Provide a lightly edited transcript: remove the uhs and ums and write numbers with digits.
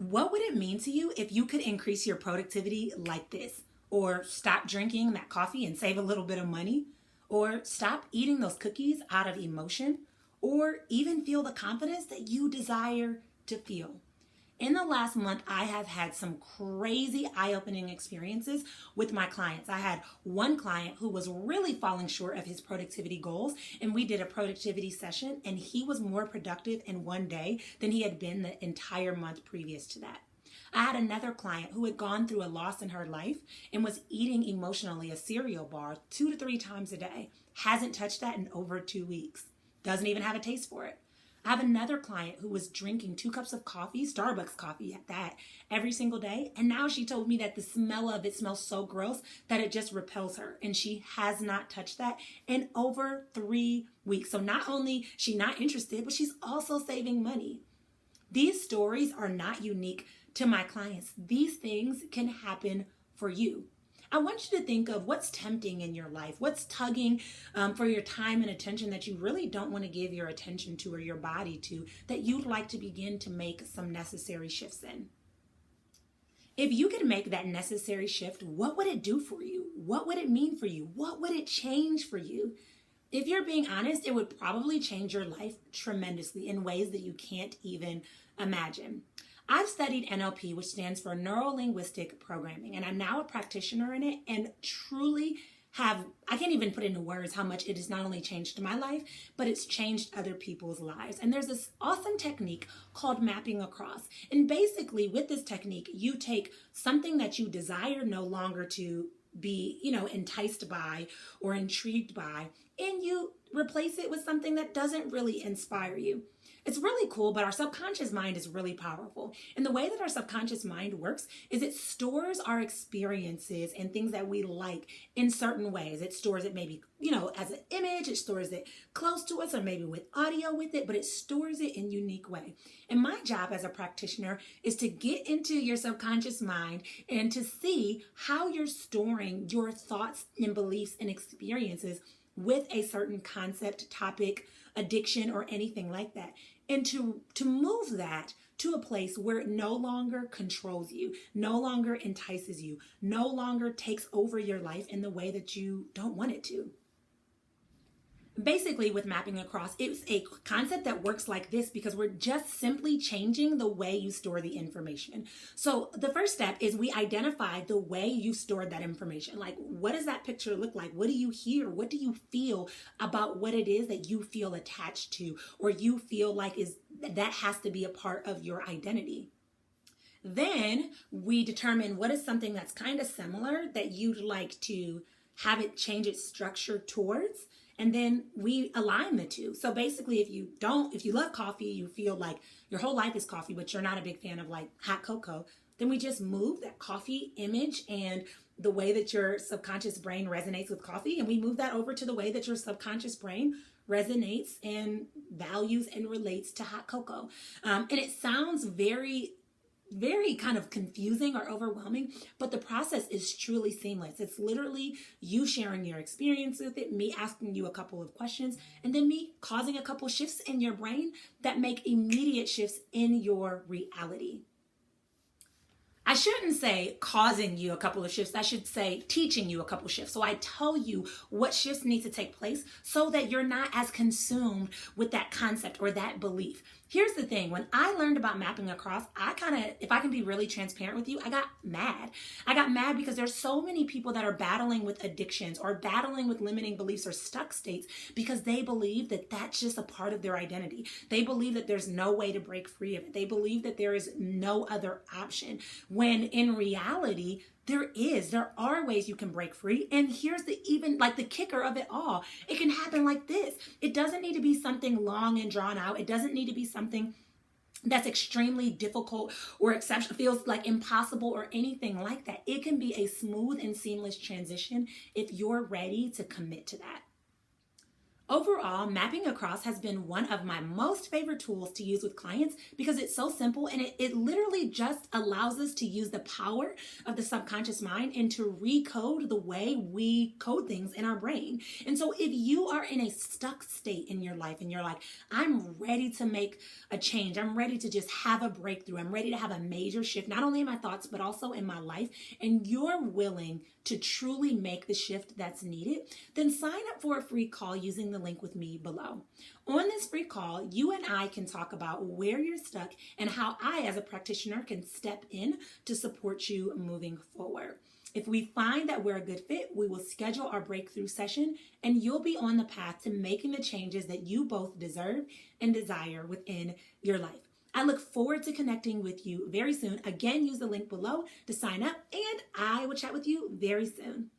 What would it mean to you if you could increase your productivity like this? Or stop drinking that coffee and save a little bit of money? Or stop eating those cookies out of emotion? Or even feel the confidence that you desire to feel? In the last month, I have had some crazy eye-opening experiences with my clients. I had one client who was really falling short of his productivity goals, and we did a productivity session, and he was more productive in one day than he had been the entire month previous to that. I had another client who had gone through a loss in her life and was eating emotionally a cereal bar 2 to 3 times a day. Hasn't touched that in over 2 weeks. Doesn't even have a taste for it. I have another client who was drinking 2 cups of coffee, Starbucks coffee at that, every single day. And now she told me that the smell of it smells so gross that it just repels her. And she has not touched that in over 3 weeks. So not only is she not interested, but she's also saving money. These stories are not unique to my clients. These things can happen for you. I want you to think of what's tempting in your life, what's tugging for your time and attention that you really don't want to give your attention to or your body to, that you'd like to begin to make some necessary shifts in. If you could make that necessary shift, what would it do for you? What would it mean for you? What would it change for you? If you're being honest, it would probably change your life tremendously in ways that you can't even imagine. I've studied NLP, which stands for Neuro-Linguistic Programming, and I'm now a practitioner in it and truly I can't even put into words how much it has not only changed my life, but it's changed other people's lives. And there's this awesome technique called mapping across. And basically with this technique, you take something that you desire no longer to be, enticed by or intrigued by, and you replace it with something that doesn't really inspire you. It's really cool, but our subconscious mind is really powerful. And the way that our subconscious mind works is it stores our experiences and things that we like in certain ways. It stores it maybe, as an image, it stores it close to us or maybe with audio with it, but it stores it in a unique way. And my job as a practitioner is to get into your subconscious mind and to see how you're storing your thoughts and beliefs and experiences with a certain concept, topic, addiction, or anything like that. And to move that to a place where it no longer controls you, no longer entices you, no longer takes over your life in the way that you don't want it to. Basically, with mapping across, it's a concept that works like this because we're just simply changing the way you store the information. So the first step is we identify the way you stored that information. Like, what does that picture look like? What do you hear? What do you feel about what it is that you feel attached to or you feel like that has to be a part of your identity? Then we determine what is something that's kind of similar that you'd like to have it change its structure towards. And then we align the two. So basically, if you love coffee, you feel like your whole life is coffee, but you're not a big fan of like hot cocoa, then we just move that coffee image and the way that your subconscious brain resonates with coffee, and we move that over to the way that your subconscious brain resonates and values and relates to hot cocoa. And it sounds very kind of confusing or overwhelming, but the process is truly seamless. It's literally you sharing your experience with it, me asking you a couple of questions, and then me causing a couple shifts in your brain that make immediate shifts in your reality. I shouldn't say causing you a couple of shifts. I should say teaching you a couple of shifts. So I tell you what shifts need to take place so that you're not as consumed with that concept or that belief. Here's the thing. When I learned about mapping across, if I can be really transparent with you, I got mad. I got mad because there's so many people that are battling with addictions or battling with limiting beliefs or stuck states because they believe that that's just a part of their identity. They believe that there's no way to break free of it. They believe that there is no other option. When in reality, there are ways you can break free. And here's the kicker of it all. It can happen like this. It doesn't need to be something long and drawn out. It doesn't need to be something that's extremely difficult or exceptional, feels like impossible or anything like that. It can be a smooth and seamless transition if you're ready to commit to that. Overall, mapping across has been one of my most favorite tools to use with clients because it's so simple and it literally just allows us to use the power of the subconscious mind and to recode the way we code things in our brain. And so if you are in a stuck state in your life and you're like, I'm ready to make a change, I'm ready to just have a breakthrough, I'm ready to have a major shift, not only in my thoughts, but also in my life, and you're willing to truly make the shift that's needed, then sign up for a free call using the link with me below. On this free call, you and I can talk about where you're stuck and how I, as a practitioner, can step in to support you moving forward. If we find that we're a good fit, we will schedule our breakthrough session and you'll be on the path to making the changes that you both deserve and desire within your life. I look forward to connecting with you very soon. Again, use the link below to sign up, and I will chat with you very soon.